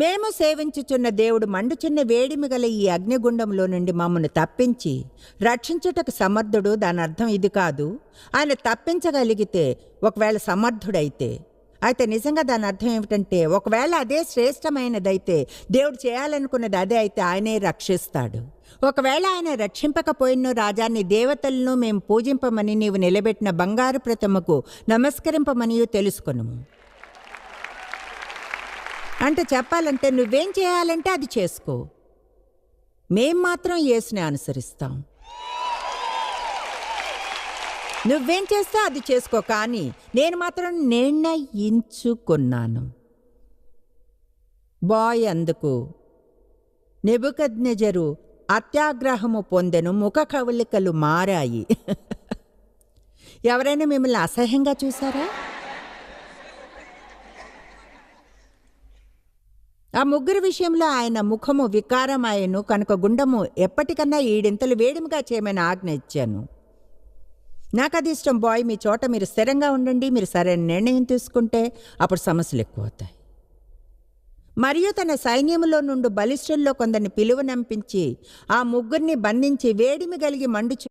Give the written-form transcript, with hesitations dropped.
మేము సేవించుచున్న దేవుడు మండుచున్న వేడిమి గల ఈ అగ్నిగుండంలో నుండి మమ్మను తప్పించి రక్షించుటకు సమర్థుడు. దాని అర్థం ఇది కాదు. ఆయన తప్పించగలిగితే, ఒకవేళ సమర్థుడైతే, అయితే నిజంగా దాని అర్థం ఏమిటంటే, ఒకవేళ అదే శ్రేష్టమైనదైతే, దేవుడు చేయాలనుకున్నది అదే అయితే ఆయనే రక్షిస్తాడు. ఒకవేళ ఆయన రక్షింపకపోయినో రాజాన్ని దేవతలను మేము పూజింపమని నీవు నిలబెట్టిన బంగారు ప్రతిమకు నమస్కరింపమనియు తెలుసుకొనుము. అంటే చెప్పాలంటే నువ్వేం చేయాలంటే అది చేసుకో, మేం మాత్రం యేసుని అనుసరిస్తాం. నువ్వేం చేస్తే అది చేసుకో, కానీ నేను మాత్రం నిర్ణయించుకున్నాను. బాయ్ అందుకు నెబుకద్నెజరు అత్యాగ్రహము పొందెను, ముఖ కవళికలు మారాయి. ఎవరైనా మిమ్మల్ని అసహ్యంగా చూసారా? ఆ ముగ్గురు విషయంలో ఆయన ముఖము వికారమాయను కనుక గుండము ఎప్పటికన్నా 7 వేడిమిగా చేయమని ఆజ్ఞ ఇచ్చాను. నాకు అది ఇష్టం. బాయ్, మీ చోట మీరు స్థిరంగా ఉండండి. మీరు సరైన నిర్ణయం తీసుకుంటే అప్పుడు సమస్యలు ఎక్కువ అవుతాయి. మరియు తన సైన్యములో నుండి బలిష్ఠుల్లో కొందరిని పిలువనంపించి ఆ ముగ్గురిని బంధించి వేడిమి కలిగి మండుచు